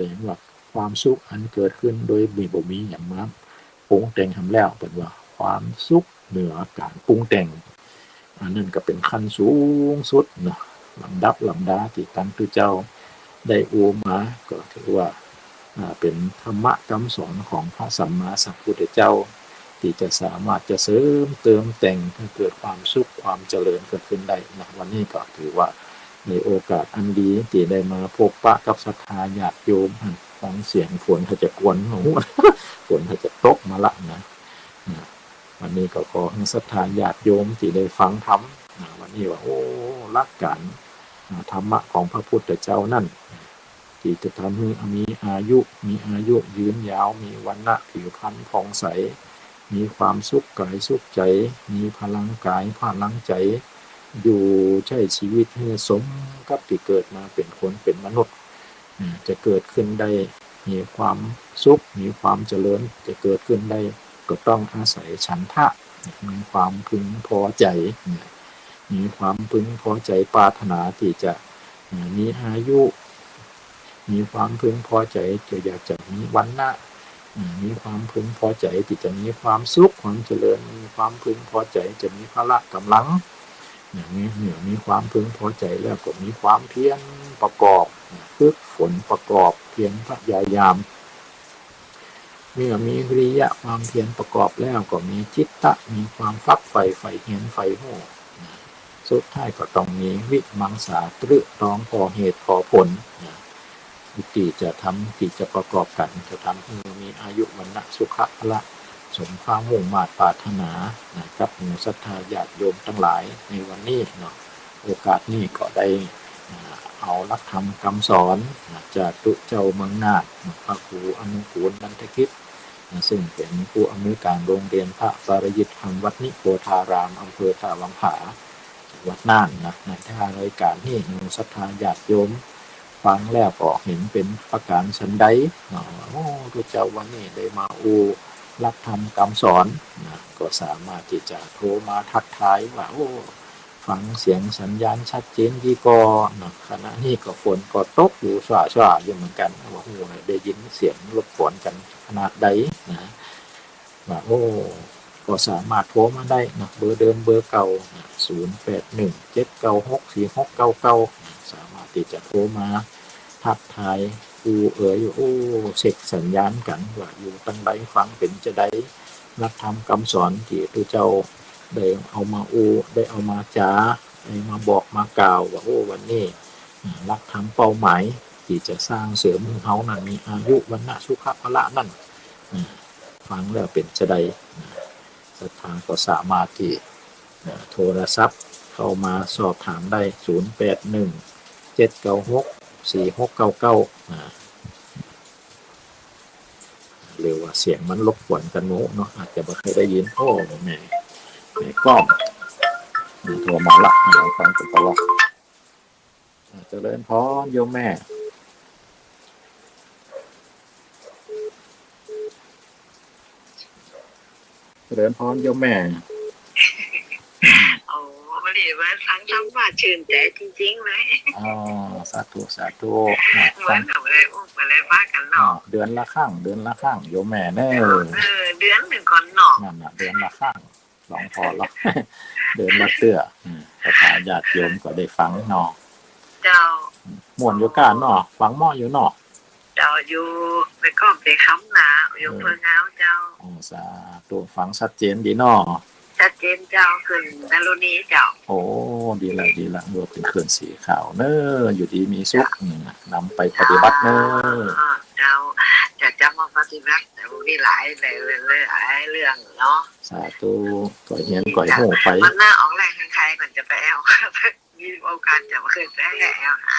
ดงว่าความสุขอันเกิดขึ้นโดยบ่มีหยังมาปรุงแต่งทำแล้วเปิดว่าความสุขเหนือการปรุงแต่งอันนั้นก็เป็นขั้นสูงสุดเนาะลำดับลำดาที่ตั้งคือเจ้าได้อูมาก็ถือว่าเป็นธรรมะคำสอนของพระสัมมาสัมพุทธเจ้าที่จะสามารถจะเสริมเติมแต่งให้เกิดความสุขความเจริญเกิดขึ้นได้นะวันนี้ก็ถือว่าในโอกาสอันดีที่ได้มาพบปะกับศรัทธาญาติโยมฟังเสียงฝนเขาจะกวนหูฝนเขาจะตกมาละนะวันนี้ก็ขอให้ศรัทธาญาติโยมที่ได้ฟังธรรมวันนี้ว่าโอ้รักกันธรรมะของพระพุทธเจ้านั่นที่จะทำให้มีอายุยืนยาวมีวรรณะผิวพรรณผ่องใสมีความสุขกายสุขใจมีพลังกายพลังใจอยู่ใช้ชีวิตให้สมกับที่เกิดมาเป็นคนเป็นมนุษย์จะเกิดขึ้นได้มีความสุขมีความเจริญจะเกิดขึ้นได้ก็ต้องอาศัยฉันทะมีความพึงพอใจมีความพึงพอใจปรารถนาที่จะมีอายุมีความพึงพอใจจะอยากจะมีวรรณะมีความพึงพอใจที่จะมีความสุขความเจริญมีความพึงพอใจจะมีพละกำลังมีความพึงพอใจแล้วก็มีความเพียรประกอบฝึกฝนประกอบเพียรพยายามเมื่อมีวิริยะความเพียรประกอบแล้วก็มีจิตตะมีความฟักใฝ่เหียนใฝ่โห่สุดท้ายก็ต้องมีวิมังสาตรึตรองพอเหตุพอผลที่จะทำที่จะประกอบกันจะทำให้มีอายุวรรณะสุขะพละสมความมุ่งมา่ปรารถนากับหมู่ศรัทธาญาติโยมทั้งหลายในวันนี้เนาะโอกาสนี้ก็ได้เอาหลักธรรมคำสอนจากตุเจ้าเมืองนาฏพระครูอนุกูลนันทกิจซึ่งเป็นผู้อำนวยการโรงเรียนพระปารยิตธรรมวัดนิโคธารามอำเภอท่าวังผาจังหวัดน่านนะในทางรายการนี้หมู่ศรัทธาญาติโยมฟังแล้วก็เห็นเป็นประการสันใดโอ้พระเจ้าวันนี้ได้มารับธรรมคำสอนก็สามารถที่จะโทรมาทักทายว่าโอ้ฟังเสียงสัญญาณชัดเจนดีกว่าขณะนี้ก็ฝนก็ตกอยู่ช่าๆอยู่เหมือนกันว่าโอ้ได้ยินเสียงรบกวนกันขนาดใดนะว่าโอ้ก็สามารถโทรมาได้นะเบอร์เดิมเบอร์เก่า0817964699สามารถที่จะโทรมาทักทายอยู่โอ้เช็คสัญญาณกันว่าอยู่ตั้งใดฟังเป็นจะได้รับธรรมคำสอนที่พระเจ้าได้เอามาได้เอามาจาได้มาบอกมากล่าวว่าโอ้วันนี้รับธรรมเป้าหมายที่จะสร้างเสริมให้เขานั้นมีอายุวรรณะสุขภละนั่นฟังแล้วเป็นจะได้ศรัทธาก็สามารถที่โทรศัพท์เข้ามาสอบถามได้0817964699หรือว่าเสียงมันรบกวนกันเนาะอาจจะไม่เคยได้ยินโอ้แม่ก้องโทรมาละเราฟังกันตลอดเจริญพรโยมแม่เจริญพรโยมแม่โอ้วันนี้มาฟังธรรมะชื่นใจจริงๆเลยสาธุเหมือนอะไรอะไรบ้ากันเนาะเดือนละครั้งโยมแม่เน่เดือนหนึ่งก่อนเนาะนั่นน่ะเดือนละครั้งลองพอละเดือนละเตื้อศรัทธาญาติโยมก็ได้ฟังเนาะเจ้าม่วนอยู่กันเนาะฟังหม้ออยู่เนาะเจ้าอยู่ไปก็ไปค้ำนาอยู่เพิ่งเอาเจ้าสาธุฟังชัดเจนดีเนาะชัดเจนเจ้าขึ้นนรุณีเจ้าโอ้ดีละเมื่อเป็นเคลื่อนสีขาวเนออยู่ดีมีสุขนำไปปฏิบัติเนอเจ้าจะจำมาปฏิบัติแต่มีหลายเรื่องเนาะสาธุก่อยเฮียนก่อยโห่ไปมันน่าออกแรงใครก่อนจะไปแอลมีโอกาสจะมาขึ้นไปแอลหา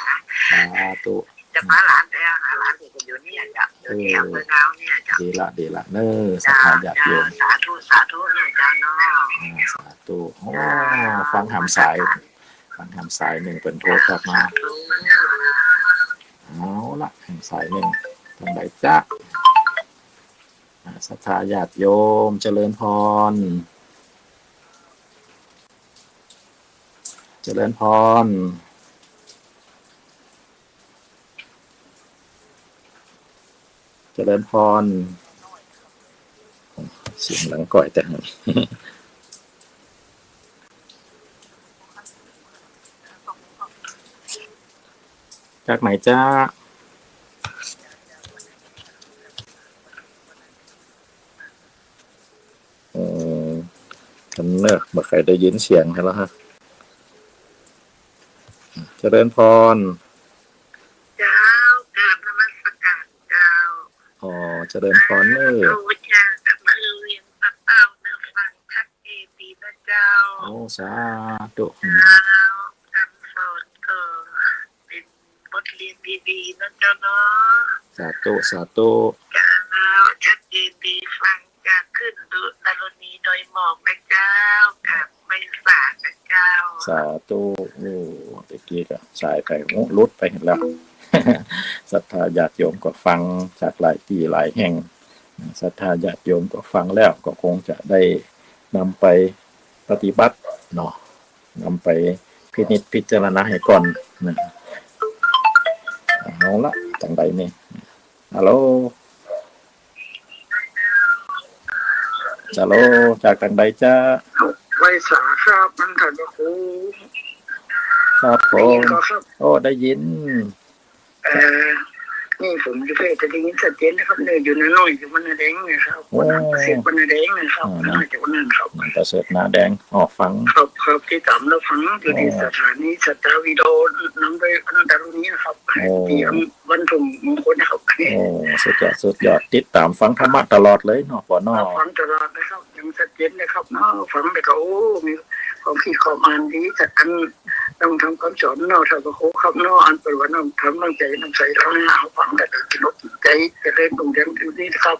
สาธุจะมาหลานไปหาหลานที่อยู่นี่จ้ะอยู่ที่อำเภอเงาเนี่ยจ้ะดีละเนอศรัทธาญาติโยมสาธุเนี่ยจ้าเนาะสาธุโอ้ฟังหำสายหนึ่งเป็นโทรกลับมาเอาละหำสายหนึ่งทางใดจ้าศรัทธาญาติโยมเจริญพรพร เจริญพรเสียงหลังก่อยแต่จากไหนจ้าทำเนอะเมื่อใครได้ยินเสียงแล้วฮะเจริญพรเจ้ากราบนมัสการเจ้าอ๋อเจริญพรเนอะพระวิชากับมือเวียนพระเต้าเนื้อฟังทักเอดีนะเจ้าโอ้สาธุเจ้าคำสอนก็เป็นบทเรียนดีๆนะเจ้าเนาะสาธุสาธุเจ้าชัดเจนดีฟังจากขึ้นดูดารณีโดยหมอกนะเจ้ากับไม่ฝาดนะเจ้าสาธุโอ้ตะกี้ก็สายไข่มุลุดไปเห็นแล้วศรัทธาญาติโยมก็ฟังจากหลายที่หลายแห่งศรัทธาญาติโยมก็ฟังแล้วก็คงจะได้นำไปปฏิบัติเนาะนำไปพินิจพิจารณาให้ก่อนนะเอาละจังใดนี่ฮัลโหลฮัลโหลจากจังใดจ้าไว้สาครับมันถัดครูครับผมโอ้ได้ยินนี่ผมจะเพศจะได้ยินชัดเจนนะครับเนี่ยอยู่น้อยอยู่มันแดงนะครับเสียงมันแดงนะครับน่าจะวันนั้นครับประเสริฐนาแดงออกฟังครับที่ตามแล้วฟังอยู่ที่สถานีสัตตวิโดนำโดยอนันตารุณีนะครับที่วันถุงมงคลนะครับโอ้สุดยอดติดตามฟังธรรมะตลอดเลยเนาะพ่อน้อฟังตลอดนะครับยังชัดเจนนะครับเนาะฟังไปก็โอ้มีความคิดความอ่านดีจากอันต้องทำความสอนเนาะถ้าก็โค้คำเนาะอันเป็นว่าน้องทำน้องใจน้องใส่เราเนี่ยเอาฟังแต่กินรสใจจะเล่นตรงเดียวที่นี่ครับ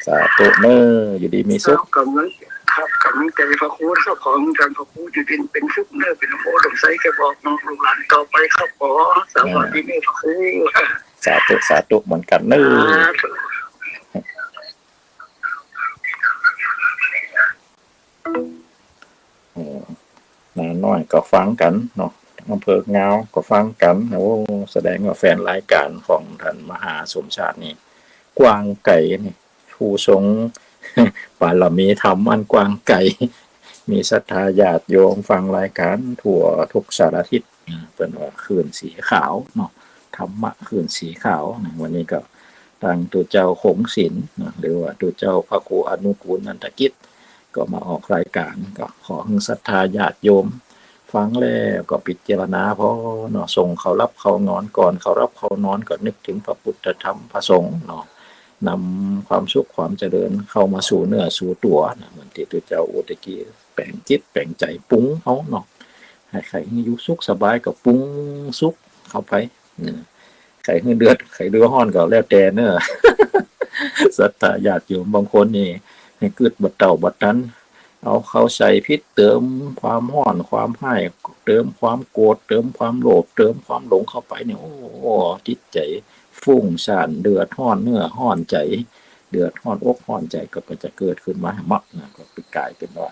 สาธุเนออยู่ดีมีสุขกำลังครับกำลังใจพระครูครับของอาจารย์พระครูอยู่เป็นสุขเนอเป็นโมดมใส่แกบอกน้องลูกหลานต่อไปครับขอสวัสดีนี่พระครูสาธุเหมือนกันเนอนาน้อยก็ฟังกันเนาะอำเภอเงาก็ฟังกันโอ้แสดงว่าแฟนรายการของท่านมหาสมชาตินี่กว้างไกลนี่ผู้ทรงบารมีธรรมอันกว้างไกลมีศรัทธาญาติโยมฟังรายการทั่วทุกสารทิศเป็นว่าคืนสีขาวเนาะธรรมะคืนสีขาววันนี้ก็ทางตัวเจ้าคงศิลป์หรือว่าตัวเจ้าพระครูอนุกูลนันทกิจก็มาออกรายการก็ขอให้ศรัทธาญาติโยมฟังแล้วก็พิจารณาเพราะเนาะส่งเขารับเขานอนก่อนเขารับเขานอนก็นึกถึงพระพุทธธรรมพระสงฆ์เนาะนำความสุขความเจริญเข้ามาสู่เนื้อสู่ตัวนะเหมือนที่ตัวเจ้าอุตกิแปลงจิตแปลงใจปุ้งเขาเนาะให้ใครอยู่สุขสบายก็ปุ้งสุขเข้าไปใครเดือดใครเดือดร้อนก็แล้วแต่เนอะศรัทธาญาติโยมบางคนนี่ให้เกิดบัดเต่าบัดนั้นเอาเขาใส่พิษเติมความร้อนความให้เติมความโกรธเติมความโลภเติมความหลงเข้าไปเนี่ยโอ้จิตใจฟุ้งซ่านเดือดร้อนเนื้อร้อนใจเดือดร้อนอกร้อนใจก็จะเกิดขึ้นมามักนะก็เป็นกลายเป็นว่า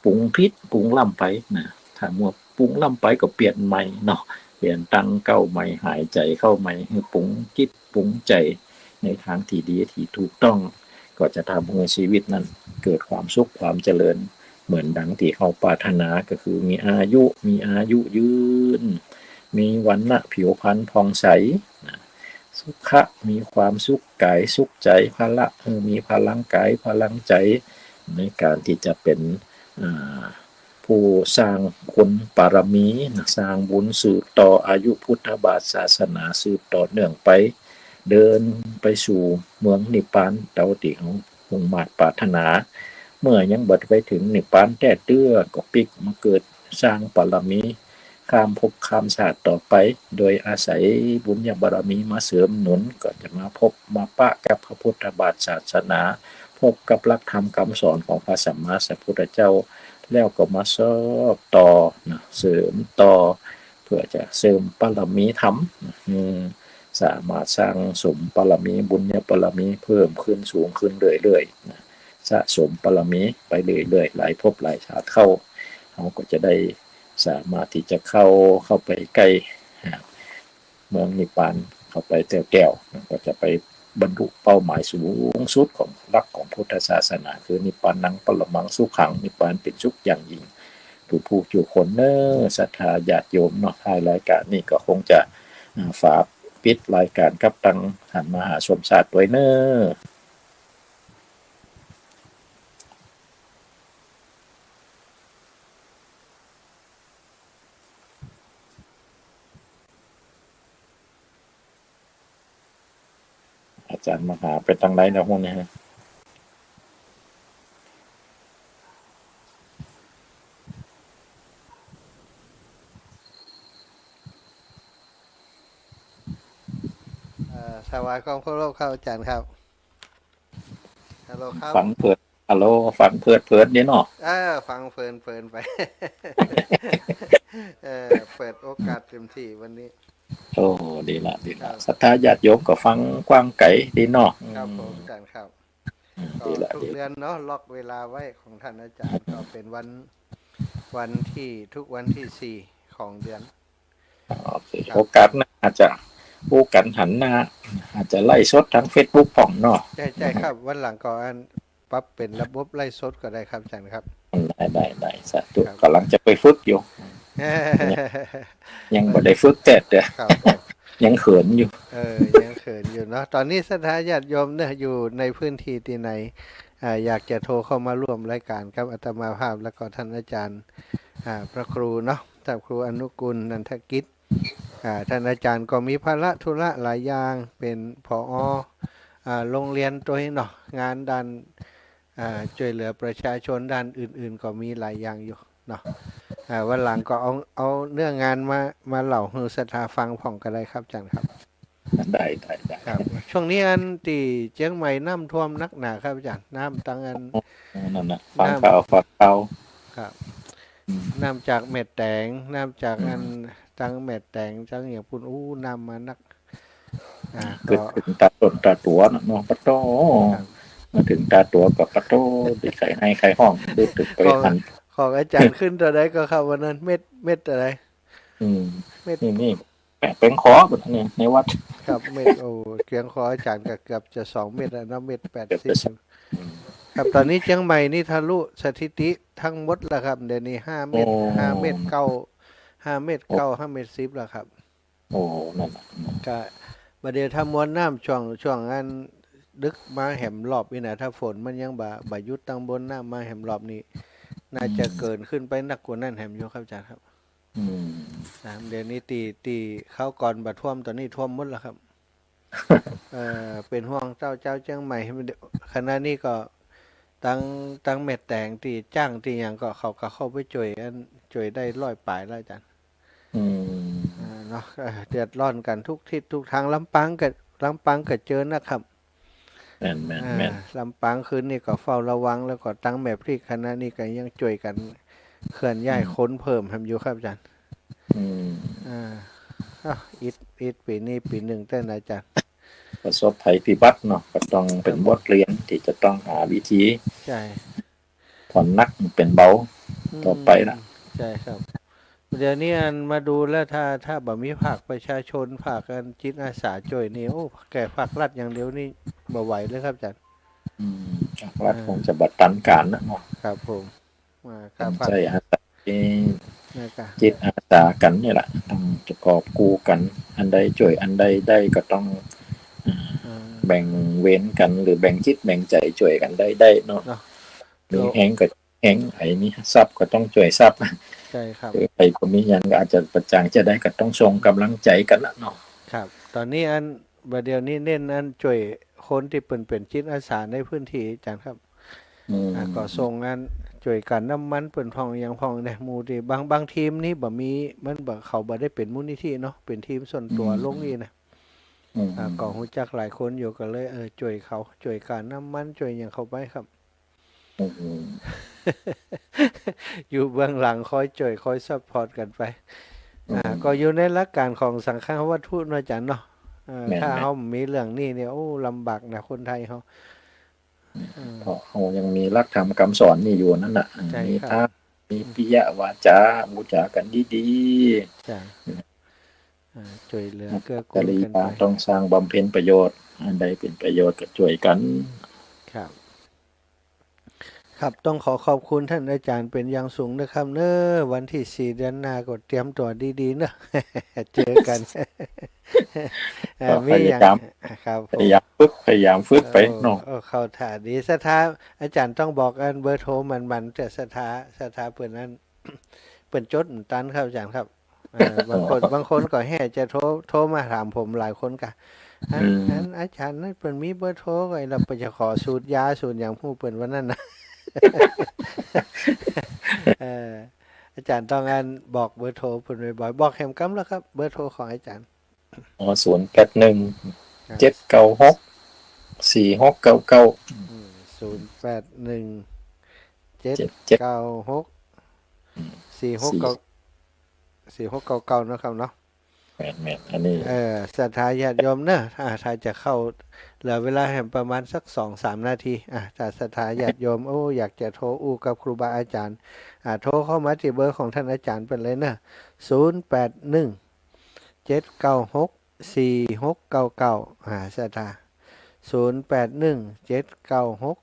ปรุงพิษปรุงล่ำไปนะถ้ามัวปรุงล่ำไปก็เปลี่ยนใหม่เนาะเปลี่ยนตั้งเก้าใหม่หายใจเข้าใหม่ให้ปรุงจิตปรุงใจในทางที่ดีที่ถูกต้องก็จะทำให้ชีวิตนั้นเกิดความสุขความเจริญเหมือนดังที่เขาปรารถนาก็คือมีอายุยืนมีวรรณะผิวพรรณผ่องใสสุขะมีความสุขกายสุขใจพละมีพลังกายพลังใจในการที่จะเป็นผู้สร้างคุณปารมีสร้างบุญสืบต่ออายุพุทธบาทศาสนาสืบต่อเนื่องไปเดินไปสู่เมืองนิพพานเตาติของมุ่งมาตรปรารถนาเมื่อยังบัดไปถึงนิพพานแต่เตื้อก็ปิกมาเกิดสร้างปารมีข้ามภพข้ามชาติต่อไปโดยอาศัยบุญญาบารมีมาเสริมหนุนก็จะมาพบมาปะกับพระพุทธบาทศาสนาพบกับหลักธรรมคำสอนของพระสัมมาสัมพุทธเจ้าแล้วก็มาสอบต่อนะเสริมต่อเพื่อจะเสริมบารมีธรรมสามารถสร้างสมบารมีบุญญาบารมีเพิ่มขึ้นสูงขึ้นเรื่อยๆนะสะสมบารมีไปเรื่อยๆหลายภพหลายชาติเข้าเขาก็จะได้สามารถที่จะเข้าไปใกล้เมืองนิพพานเข้าไปแก้วก็จะไป บรรลุเป้าหมายสูงสุดของหลักของพุทธศาสนาคือนิพพานังปรมังสุขังนิพพานเป็นสุขอย่างยิ่งผู้จุคนเนอศรัทธาญาติโยมเนาะท้ายรายการนี้ก็คงจะฝากปิดรายการกับตังหันมหาชมชาติไว้เนออาจารย์มหาไปตั้งไรนะพวกนี้ฮะสวัสดีครับพ่อโลกครับอาจารย์ครับฮัลโหลครับฟังเพิดฮัลโหลฟังเพิดเนี่ยเนาะฟังเพลินไป เปิดโอกาสเต็มที่วันนี้โอ้ดีละศรัทธาญาติโยมก็ฟังกว้างไกลดีเนาะครับผมอาจารย์ครับดีละทุกเดือนเนาะล็อกเวลาไว้ของท่านอาจารย์ก็เป็นวันที่ทุกวันที่4ของเดือนโอเคโอกาสหน้าอาจจะพูดกันหันหน้าอาจจะไล่สดทั้ง Facebook ของเนาะใช่ครับวันหลังก็ปรับเป็นระบบไล่สดก็ได้ครับอาจารย์ครับได้สาธุกำลังจะไปฝึกอยู่ยังบ่ได้ฝึกแต่ยังเขินอยู่ยังเขินอยู่เนาะตอนนี้ศรัทธาญาติโยมเนี่ยอยู่ในพื้นที่ที่ไหนอยากจะโทรเข้ามาร่วมรายการครับอาตมาภาพแล้วก็ท่านอาจารย์พระครูเนาะท่านครูอนุกูลนันทกิจท่านอาจารย์ก็มีภาระธุระหลายอย่างเป็นผอโรงเรียนตัวเนาะงานด้านช่วยเหลือประชาชนด้านอื่นๆก็มีหลายอย่างอยู่เนาะวันหลังก็เอาเรื่องงานมาเล่าให้ศรัทธาฟังผ่องกันเลยครับอาจารย์ครับได้ครับช่วงนี้ที่เชียงใหม่น้ำท่วมนักหนาครับอาจารย์น้ำตั้งนั่นน่ะฟังข่าวครับน้ำจากเม็ดแตงน้ำจากตั้งเม็ดแตงจังอย่างปุ่นน้ำมานักก็ถึงตาต้นตาตัวน้องปะโตมาถึงตาตัวกับปะโตดิไข่ให้ไข่ห้องดึกไปหันของอาจารย์ขึ้นตัวใดก็ครับวันนั้นเม็ดอะไรเม็ดนี่เป็นขอแบบนี้ในวัดครับเม็ดเกียงขออาจารย์เกือบจะ2 เม็ดแล้วนะเม็ด80ครับตอนนี้เชียงใหม่นี่ทะลุสถิติทั้งหมดแล้วครับเดี๋ยวนี้5 เม็ด5 เม็ด9 5 เม็ด9 5 เม็ด10แล้วครับนั่นก็ประเดี๋ยวถ้ามวลน้ำช่วงดึกมาแหมรอบนี่นะถ้าฝนมันยังบ่ยุดตั้งบนน้ำมาแหมรอบนี้น่าจะเกินขึ้นไปนักกว่านั้นแหมอยู่ครับอาจารย์ครับเดี๋ยวนี้ตีเข้าก่อนบัดท่วมตอนนี้ท่วมหมดแล้วครับเป็นห่วงเจ้าเชียงใหม่ขณะนี้ก็ตั้งเม็ดแตงตีจ้างตีอย่างก็เขาเข้าไปช่วยได้100 ปลายแล้วอาจารย์เนาะเดือดร้อนกันทุกทิศทุกทางลำปางก็เจอนะครับลำปางคืนนี่ก็เฝ้าระวังแล้วก็ตั้งแมพที่คณะนี้ก็ยังช่วยกันเคลื่อนย้ายค้นเพิ่มทำอยู่ครับอาจารย์อีกปีนี้ปีหนึ่งแต่อาจารย์ประสบภัยพิบัติเนาะก็ต้องเป็นบทเรียนที่จะต้องหาวิธีใช่ผ่อนนักเป็นเบาต่อไปนะใช่ครับเดี๋ยวนี้มาดูแล้วถ้าบ่มีภาคประชาชนภาคกันจิตอาสาช่วยนี่แก่ภาครัฐอย่างเดียวนี่บ่ไหวเลยครับอาจารย์ภาครัฐคงจะบัดตันการนะเนาะครับผมใจอาสาจิตอาสากันนี่แหละต้องจะกอบกู้กันอันใดช่วยอันใดได้ก็ต้องแบ่งเว้นกันหรือแบ่งจิตแบ่งใจช่วยกันได้เนาะมีแห้งก็แห้งไอ้นี่ทรัพย์ก็ต้องช่วยทรัพย์ใช่ครับไอ้คนนี้ยังอาจจะประจางจะได้ก็ต้องส่งกำลังใจกันละเนาะครับตอนนี้ประเดี๋ยวนี้เน้นช่วยคนที่เป็นจิตอาสาในพื้นที่อาจารย์ครับก็ส่งช่วยกันน้ำมันเปิ่นพองอย่างพองเนี่ยมูที่บางทีมนี่บ่มีมันเขาบ่ได้เป็นมูลนิธิเนาะเป็นทีมส่วนตัวลงนี่นะก็รู้จักหลายคนอยู่ก็เลยช่วยเขาช่วยการน้ำมันช่วยอย่างเขาไปครับอยู่เบื้องหลังคอยช่วยคอยซัพพอร์ตกันไปก็อยู่ในหลักการของสังฆวัตถุเนาะอาจารย์เนาะถ้าเขามีเรื่องนี้เนี่ยลำบากนะคนไทยเขาเพราะเขายังมีหลักธรรมคำสอนนี่อยู่นั่นน่ะมีธรรมมีปิยวาจาบูชากันดีๆ ช่วยเหลือเกื้อ แต่ กูล ละ กัน อย่า ไป งต้องสร้างบำเพ็ญประโยชน์อันใดเป็นประโยชน์ก็ช่วยกัน ครับ ครับต้องขอขอบคุณท่านอาจารย์เป็นอย่างสูงนะครับเนอะวันที่4เดือนหน้าก็เตรียมตัวดีๆเนอะ เจอกัน ก็พ มี ยา อย่าง ยาม ครับผ พ ม ยายามฝึกไปเนาะ โอ้เข้าท่าดีสถาอาจารย์ต้องบอกอันเบอร์โทรมันแต่สถาเปิ่นนั้น เปิ่นจดตันครับอาจารย์ครับบางคนก็แห่จะโทรมาถามผมหลายคนกะอันอาจารย์นั่นเปิ่นมีเบอร์โทรไว้เราไปจะขอสูตรยาสูตรอย่างผู้เปิ่นวันนั้นนะ อาจารย์ต้องอันบอกเบอร์โทรเปิ่นบ่อยๆบอกแหมกำแล้วครับเบอร์โทรของอาจารย์ 081 796 4699 นะครับเนาะ แม่นอันนี้ ศรัทธาญาติโยมเนอะถ้าจะเข้าเหลือเวลาให้ประมาณสัก 2-3 นาทีถ้าศรัทธาญาติโยมอยากจะโทรอู้กับครูบาอาจารย์โทรเข้ามาที่เบอร์ของท่านอาจารย์เป็นเลยเนอะ081 796 4699ศรัทธา081 796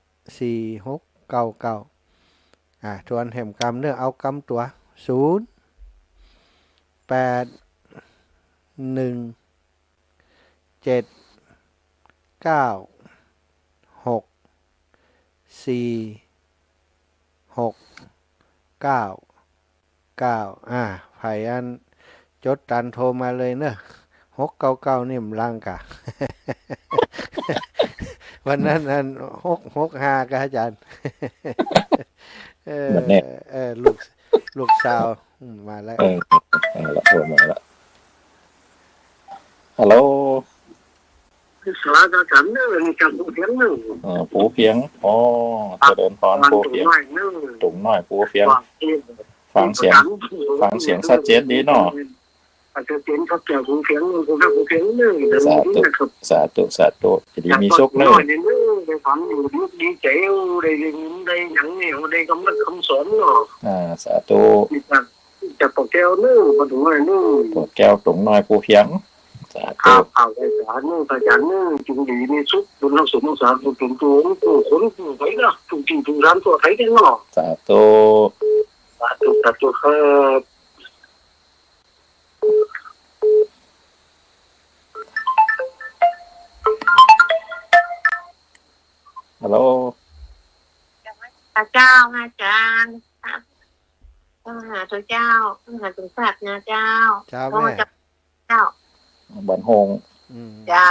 4699ทวนแห่มกำเนอะเอากำตัวไผอันจดตันโทรมาเลยเนอะ699นี่มนลังกะ วันนั้นอัน665กะอาจารย์ บัดนี้ ลูกสาวมาแล้ว โทรมาแล้วฮัลโหล สาธุฉันเนอะจำผู้เพียงเนอะ ปูเพียงเจริญพรปูเพียงตุ่มน้อยปูเพียงฟังเสียงชัดเจนดีเนาะ ชัดเจนครับเจ้าผู้เพียงผู้เพียงเนอะ สาธุจะดีมีสุขเนอะ ได้ฟังดีใจได้หยังนี่ได้กำลังคำสอนเนาะ สาธุ จะปกแก้วเนอะมาถึงเลยเนอะ ปวดแก้วตุ่มน้อยปูเพียงสาธุ เอาไปสารเนอะอาจารย์เนอะจึงดีมีสุขบุญรักษาสารตุ่มตัวผู้คนผู้ไปนะทุกจริงทุกร้านตัวไทยกันเนาะ สาธุ สาธุครับ ฮัลโหล พระเจ้าอาจารย์ครับหาตัวเจ้าหาตัวสัตว์นะเจ้า เจ้า พ่อ แม่ เจ้า บันหง เจ้า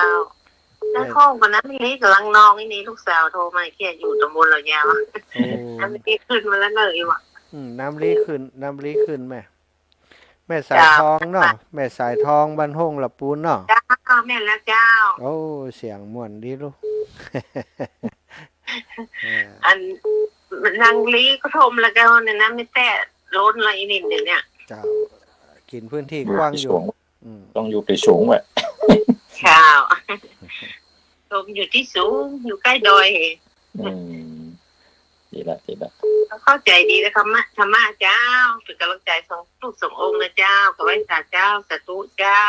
แล้วข้องวันนั้นนี่กำลังนองนี่ลูกสาวโทรมาแค่อยู่ตำบลเรายาวน้ำนี้ขึ้นมาแล้วเลยว่ะ น้ำลีขึ้นแม่สายทองเนาะแม่สายทองบ้านห้องละปูนเนาะ เจ้าแม่แล้วเจ้า โอ้เสียงม่วนดีลูก อันนางลีก็โทมแล้วก็เนี่ยนะไม่แต่ล้นอะไรนิดเดี๋ยวนี้ เจ้ากินพื้นที่กว้างอยู่ ต้องอยู่ไปสูงแหละ ข้าวโทมอยู่ที่สูงอยู่ใกล้ดอย ดีละ เข้าใจดีนะธรรมะเจ้าเป็นกำลังใจส่งลูกส่งองค์นะเจ้ากับไว้สาเจ้าสาธุเจ้า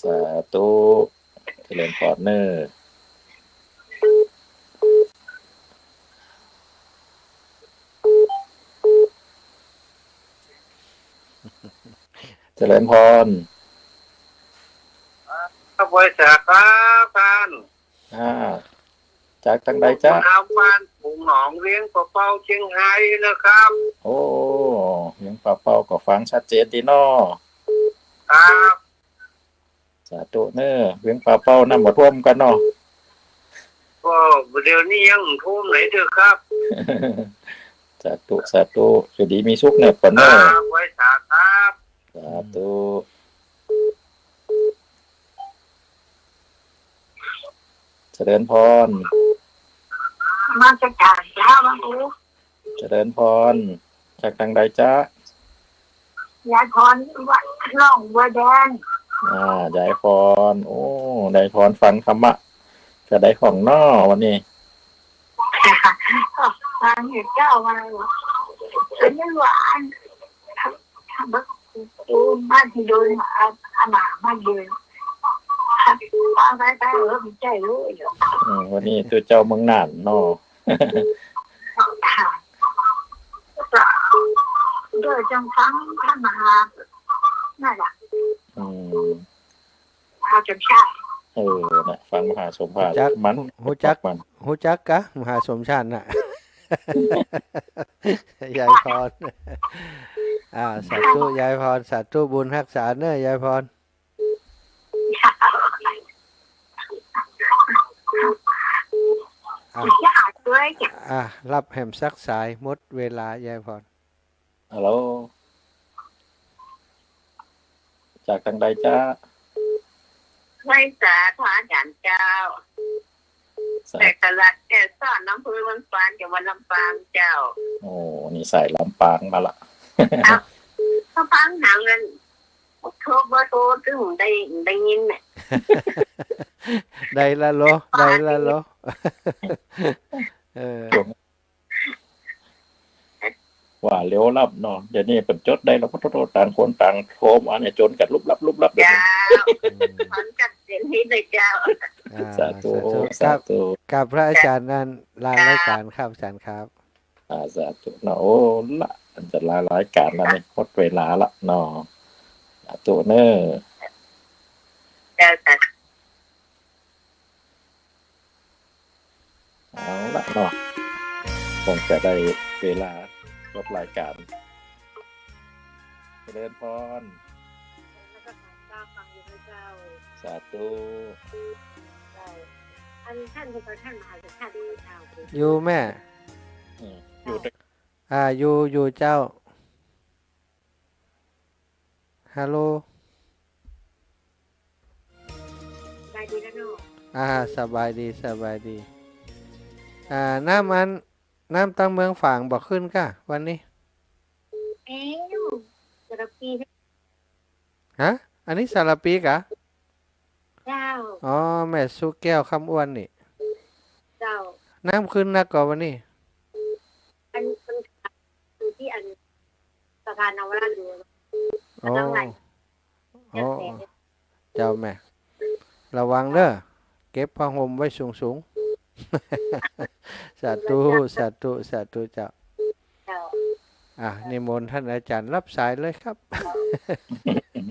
สาธุเจริญพรเนอร์เจริญพร ครับไว้สาครับท่าน จากทางใดจ้า น้ำบ้านปูหนองเลี้ยงปลาเป้าเชียงไฮ้นะครับ โอ้ยังเป่าก็ฟังชัดเจนดีเนาะ ครับ สาธุเนอร์เวียงเป่านำมาท่วมกันเนาะ ก็เดี๋ยวนี้ยังทุ่มไหนเถอะครับ สาธุจะดีมีสุขเนอะปนเนอร์ ไว้สาครับ สาธุเจริญพร มาจากจ่ายเจ้าบ้างรู้ เจริญพรจากทางใดจ้าย ายพรวัดน้องบัวแดง ยายพรโอ้ยายพรฟังธรรมะจะได้ของนอวันนี้ ทางเห็นเจ้าอะไรวะเป็นหวานทำ ดูบ้านที่โดนอาหมาบ้านเดินป้าไปไม่ใจรู้อยู่ วันนี้ตัวเจ้าเมืองน่านเนาะ โดยจังฟังท่านมหาน่ารัก พาจนชาติ นะฟังมหาสมภาร จัก มัน ฮู้จัก มัน ฮู้จักกะมหาสมชาติน่ะ ยายพร สาธุยายพรสาธุบุญรักษาเน้อยายพร ยากด้วยจ้ะ รับแหมสักสายหมดเวลายายพร ฮัลโหลจากทางใดจ้า ไม่สาธุอาจารย์เจ้าแต่ตลาดแก่ซ่อนน้ำพื้นวันฟานจากวันลำปางเจ้า โอ้นี่ใส่ลำปางมาละ ลำปางหาเงินโทรเบอร์โทรถึงได้ยินเนี่ย ได้ละโลได้ละโล ว่าเร็วลับเนาะเดี๋ยวนี้เป็นจดได้แล้วก็โทษต่างคนต่างโทรมาเนี่ยจนกันลุบลับเดี๋ยว เจ้า นี้ ถอนกัดเสียงนี้เลยเจ้า สาธุ ค สา รับ ธุ กับพระอาจารย์นั้นลารายการครับอาจารย์ครับ สาธุเนาะโอ้ละอันจะลารายการแล้วนี่หมดเวลาละเนาะสาธุเนอะ เจ้าแต่ เอาละเนาะคงจะได้เวลาจบรายการเจริญพร ฟังอยู่เจ้า สาธุ อันท่านคือท่านมหาท่านเจ้า อยู่แม่ อยู่ด้วย อยู่เจ้า ฮัลโหล ได้ดีแล้วเนาะ สบายดี น้ำตั้งเมืองฝางบอกขึ้นก่ะวันนี้ สารพี ฮะ อันนี้สารปีกะ เจ้า อ๋อ แม่สุแก้วคำอ้วนนี่ เจ้า น้ำขึ้นนักกว่าวันนี้ อันเป็นคือที่อันสะพานนวราชอยู่ โอ้ เจ้า เจ้าแม่ ระวังเด้อ เก็บผ้าห่มไว้สูง สาธุเจ้า เจ้า นิมนต์ท่านอาจารย์รับสายเลยครับ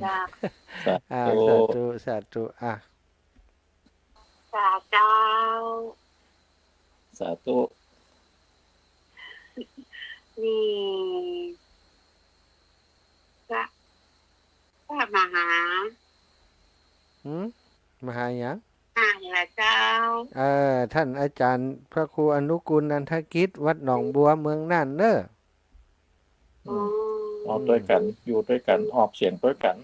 เจ้า สาธุ เจ้า สาธุ นี่พระมหา มหาหยัง ละเจ้า ท่านอาจารย์พระครูอนุกูลนันทกิจวัดหนองบัวเมืองน่านเด้อ ออกด้วยกันอยู่ด้วยกันออกเสียงด้วยกัน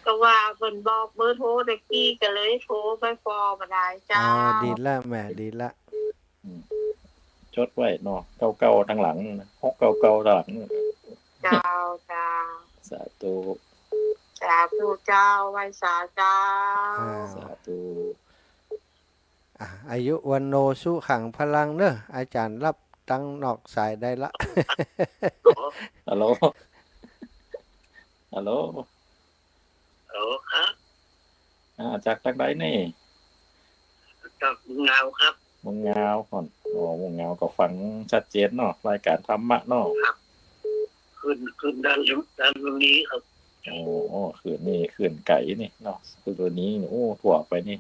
ก็ว่าบนบอกเบอร์โทรตะกี้ก็เลยโทรไปฟอมาได้เจ้า ดีละแม่ดีละ จดไว้เนาะเก่าๆทางหลังฮกเก่าๆทางหลัง เจ้า สาธุ สาธุเจ้าไว้สาเจ้า สาธุ อายุวันโนสุขังพลังเด้ออาจารย์รับตั้งนอกสายได้ละ ฮัลโหลครับ จากทางใดนี่ จากเงาครับ มุงงาวก่อนมุงงาวก็ฟังชัดเจนเนาะรายการธรรมะเนาะ ขึ้นด้านตรงนี้ครับ คืนนี้คืนไก่นี่เนาะตัวนี้ถั่วไปนี่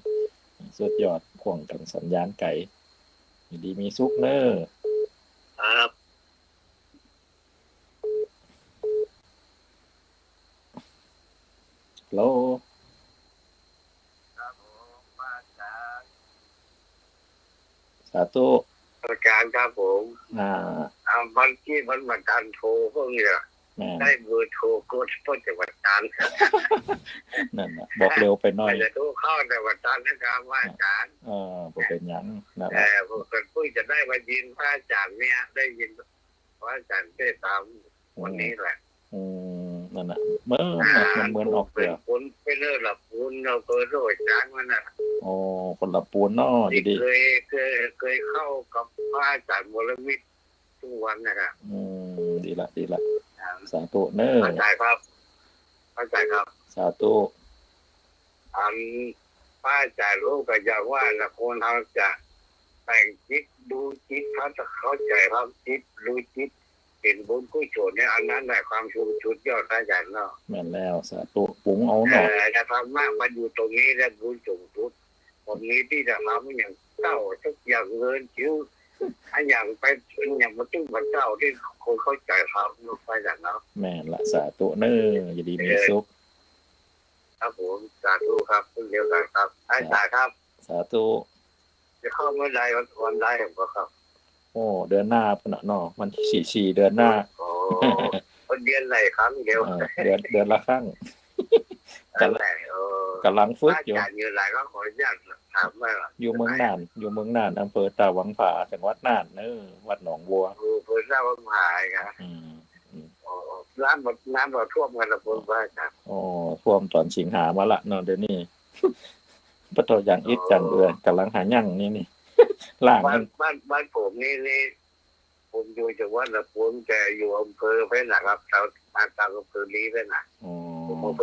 สุดยอดพ่วงกันสัญญาณไก่ดีมีซุกเนอ ครับ โลสาธุ อาจารย์ครับผมวันที่วันจันทร์โทรพวกนี้ได้เบอร์โทรก็ต้นจากวันจันทร์ นั่นน่ะบอกเร็วไปหน่อย จะโทรเข้าแต่วันจันทร์นะครับว่าอาจารย์ บ่เป็นหยังนั่นแห แต่ ละ พวกคนพูดจะได้มายินพระอาจารย์เนี่ยได้ยินพระอาจารย์ได้ตามวันนี้แหละ นั่นน่ะเหมือนออกเปลือก คนไปเลิกหลับปูนเราเคยโรยจางมันน่ะ คนละปูนเนาะ ที่ ดี เคยเข้ากับพระอาจารย์มรมิตรทุก วันนะครับ ดีละดีละสาธุเนอ เข้าใจครับเข้าใจครับ สาธุ อันป้าจ่ายรู้ก็อย่างว่าละคนเราจะแต่งจิตดูจิตเขาจะเข้าใจครับจิตรู้จิตเห็นบุญกุศลเนี่ยอันนั้นแหละความชุดยอดอาจารย์เนาะ แม่นแล้วสาธุปุงเอาหน่อย จะทำมากมาอยู่ตรงนี้แล้วบุญสูงสุดตรงนี้ที่จะทำอย่างเต้าทุกอย่างเงินคิ้วอันอย่างไปอย่างมาตุ้งมาเต้าที่คนเข้าใจครับลูกไปอย่างนั้น แม่นละสาธุเนออย่าดีมีสุข ครับผมสาธุครับเพิ่งเดียวกันครับอาจารย์ครับ สาธุ จะเข้าเมื่อไรวันใดผมก็ครับ โอ้เดือนหน้าปะเนาะวันที่4เดือนหน้า โอ้คนเดือนไหนครั้งเดียว เดือนละครั้ง แต่ กำลังฝึก อา อยู่ จารย์อยู่ไหนก็ขออนุญาตถามว่า อยู่เมืองน่านอำเภอตาวังผาจังหวัดน่านเนอวัดหนองบัว เพื่อนทราบว่าหายครับ อืม น้ำเราท่วมกันละคนว่าครับ โอ้ท่วมตอนสิงหามาละเนาะเดี๋ยวนี้ ปะโตอย่างอิดจังกำลังหายั่งนี่ ล่าง บ้านผมนี่ผมอยู่จังหวัดละผมแต่อยู่อำเภอไปนะครับแถวทางอำเภอนี้ไปนะ อ๋อ ผมอำเ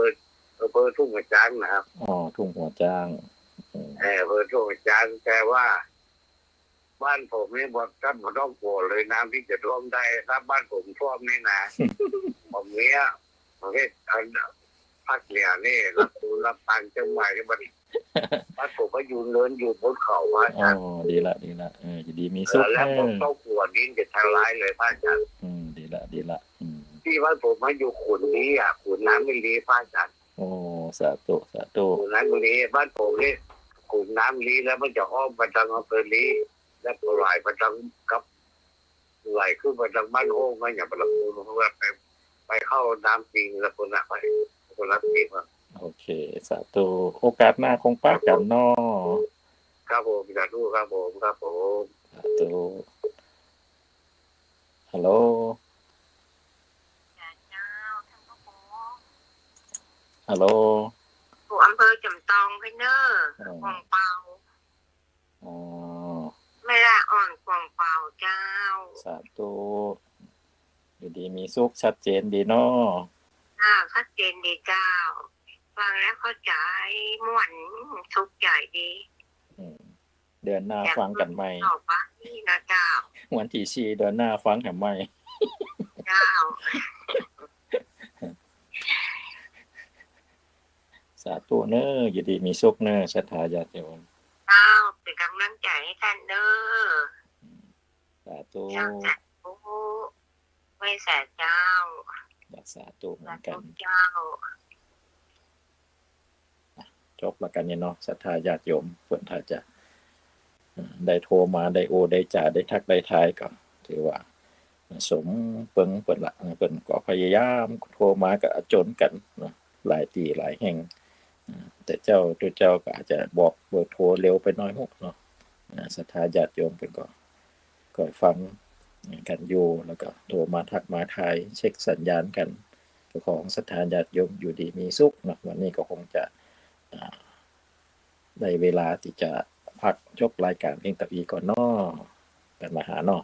ภอทุ่งกระจานนะครับ อ๋อทุ่งหัวจ้าง อำเภอทุ่งกระจานแต่ว่า บ้านผมนี่บอกท่านไม่ต้องกลัวเลยน้ำที่จะท่วมได้ถ้าบ้านผมท่วมนี่นะ ผมเนี้ยประเทศภาคเหนือนี่รับตังจังหวัดที่บ้านผมก็อยู่เนินอยู่บนเขาว่า อ๋อดีละจะดีมีสุข แล้วผมต้องกลัวดินจะทลายเลยพระอาจารย์ ดีละที่บ้านผมมาอยู่ขุนนี้ขุนน้ำไม่ดีพระอาจารย์ โอ้สาธุ ขุนน้ำไม่ดีบ้านผมนี่ขุนน้ำดีแล้วมันจะอ้อมไปทางอำเภอนี้แล้วก็ไหลไปทางกับไหลขึ้นไปทางบ้านโอ่งมาอย่างประตูเพราะว่าไปเข้าน้ำจริงแล้วคนละไปคนละทีมา โอเคสาธุโอกาสหน้าคงป้ากันเนาะ ครับผมสาธุครับผมครับผม สาธุฮัลโหล เจ้าท่านพ่อครู ฮัลโหล อยู่อำเภอจำตองไปเนอร์กวางเปา อ๋อ ไม่ละอ่อนกวางเปาเจ้า สาธุอยู่ดีมีสุขชัดเจนดีเนาะ ชัดเจนดีเจ้าฟังแล้วเข้าใจม่วนทุกข์ใหญ่ดี เดือนหน้าฟังกันใหม่ ต่อไปนี่นะเจ้า วันที่4เดือนหน้าฟังกันใหม่ เจ้า สาธุเนอะอยู่ดีมีสุขเนอะศรัทธาญาติโยม เจ้าเป็นกำลังใจให้ท่านเด้อ สาธุ เจ้าจัดโอ้ไม่แสเจ้า รักษาตัวเหมื สา อนกั ธุ น เจ้า จบแล้วกันเนี่ยเนาะศรัทธาญาติโยมเพิ่นถ้าจะได้โทรมาได้โอได้จ่าได้ทักได้ทายก็ถือว่าสมเพิ่นละเพิ่นก็พยายามโทรมาก็จนกันเนาะหลายที่หลายแห่งแต่ตัวเจ้าก็อาจจะบอกเบอร์โทรเร็วไปหน่อยฮกเนาะศรัทธาญาติโยมเพิ่นก็ฟังกันอยู่แล้วก็โทรมาทักมาทายเช็คสัญญาณกันของศรัทธาญาติโยมอยู่ดีมีสุขเนาะวันนี้ก็คงจะได้เวลาที่จะพักจบรายการเพียงแต่อีก่อนเนาะกันมาหาเนาะ